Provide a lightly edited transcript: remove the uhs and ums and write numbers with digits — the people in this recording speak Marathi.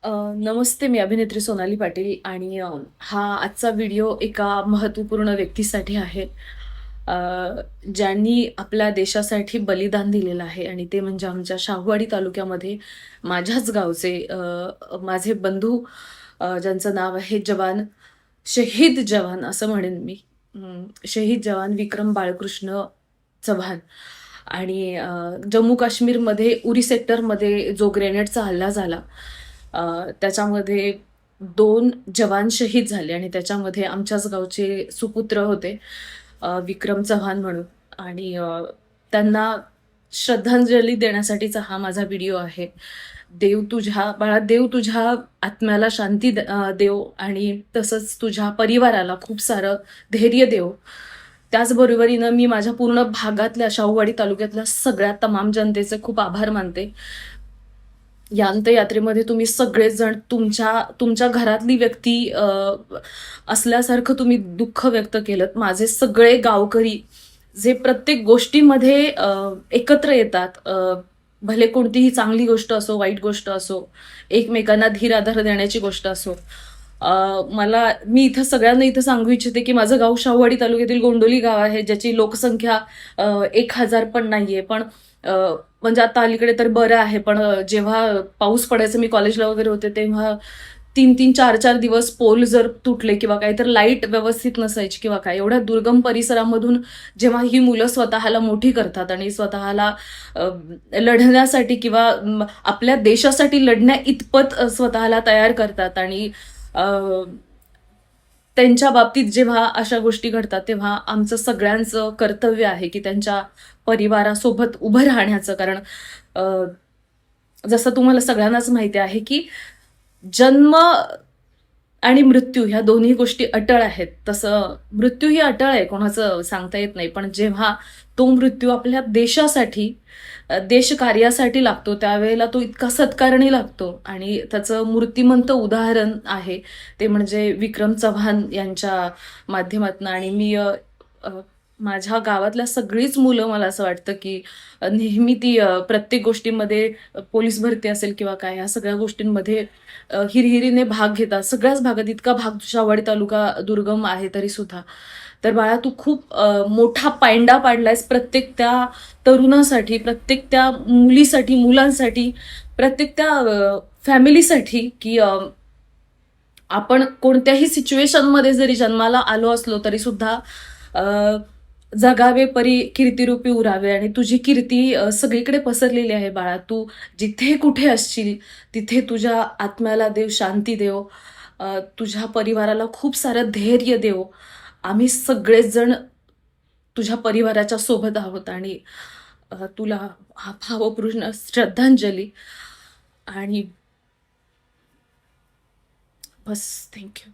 नमस्ते, मी अभिनेत्री सोनाली पाटील आणि हा आजचा व्हिडिओ एका महत्त्वपूर्ण व्यक्तीसाठी आहे. अ, ज्यांनी आपल्या देशासाठी बलिदान दिलेलं आहे आणि ते म्हणजे आमच्या शाहूवाडी तालुक्यामध्ये माझ्याच गावचे माझे बंधू, ज्यांचं नाव आहे शहीद जवान असं म्हणेन मी. शहीद जवान विक्रम बाळकृष्ण चव्हाण. आणि जम्मू काश्मीरमध्ये उरी सेक्टरमध्ये जो ग्रेनेडचा हल्ला झाला, त्याच्यामध्ये 2 जवान शहीद झाले आणि त्याच्यामध्ये आमच्याच गावचे सुपुत्र होते, विक्रम चव्हाण म्हणून. आणि त्यांना श्रद्धांजली देण्यासाठीचा हा माझा व्हिडिओ आहे. देव तुझ्या आत्म्याला शांती देव आणि तसंच तुझ्या परिवाराला खूप सारं धैर्य देव. त्याचबरोबरीनं मी माझ्या पूर्ण भागातल्या शाहूवाडी तालुक्यातल्या सगळ्या तमाम जनतेचे खूप आभार मानते. या अंत्ययात्रेमध्ये तुम्ही सगळेजण तुमच्या घरातली व्यक्ती असल्यासारखं तुम्ही दुःख व्यक्त केलं. माझे सगळे गावकरी जे प्रत्येक गोष्टीमध्ये एकत्र येतात, भले कोणतीही चांगली गोष्ट असो, वाईट गोष्ट असो, एकमेकांना धीर आधार देण्याची गोष्ट असो. मी इथं सगळ्यांना इथं सांगू इच्छिते की माझं गाव शाहूवाडी तालुक्यातील गोंडोली गाव आहे, ज्याची लोकसंख्या 1000 पण नाहीये. पण म्हणजे आता अलीकडे तर बरं आहे, पण जेव्हा पाऊस पडायचं, मी कॉलेजला वगैरे होते, तेव्हा 3-3, 4-4 दिवस पोल जर तुटले किंवा काही, तर लाईट व्यवस्थित नसायची किंवा काय, एवढ्या दुर्गम परिसरामधून जेव्हा ही मुलं स्वतःला मोठी करतात आणि स्वतःला लढण्यासाठी किंवा आपल्या देशासाठी लढण्या इतपत स्वतःला तयार करतात आणि त्यांच्या बाबतीत जेव्हा अशा गोष्टी घडतात, तेव्हा आमचं सगळ्यांचं कर्तव्य आहे की त्यांच्या परिवारासोबत उभं राहण्याचं. कारण जसं तुम्हाला सगळ्यांनाच माहिती आहे की जन्म आणि मृत्यू ह्या दोन्ही गोष्टी अटळ आहेत. तसं मृत्यू ही अटळ आहे, कोणाचं सांगता येत नाही. पण जेव्हा तो मृत्यू आपल्या देशासाठी, देशकार्यासाठी लागतो, त्यावेळेला तो इतका सत्कारणी लागतो. आणि त्याचं मूर्तिमंत उदाहरण आहे ते म्हणजे विक्रम चव्हाण यांच्या माध्यमातून. आणि मी माझ्या गावातल्या सगळीच मुलं, मला असं वाटतं की नेहमी ती प्रत्येक गोष्टीमध्ये, पोलीस भरती असेल किंवा काय, ह्या सगळ्या गोष्टींमध्ये हिरहिरीने भाग घेतात. सगळ्याच भागात, इतका भाग शाहूवाडी तालुका दुर्गम आहे तरी सुद्धा. तर बाळा, तू खूप मोठा पायंडा पाडलायस प्रत्येक त्या तरुणासाठी, प्रत्येक त्या मुलीसाठी, मुलांसाठी, प्रत्येक त्या फॅमिलीसाठी, की आपण कोणत्याही सिच्युएशनमध्ये जरी जन्माला आलो असलो तरी सुद्धा जगावे परी कीर्तिरूपी उरावे. आणि तुझी कीर्ती सगळीकडे पसरलेली आहे बाळा. तू जिथे कुठे असशील तिथे तुझ्या आत्म्याला देव शांती देव, तुझ्या परिवाराला खूप सारं धैर्य देव. आम्ही सगळेच जण तुझ्या परिवाराच्या सोबत आहोत आणि तुला भावपूर्ण श्रद्धांजली. आणि बस, थँक्यू.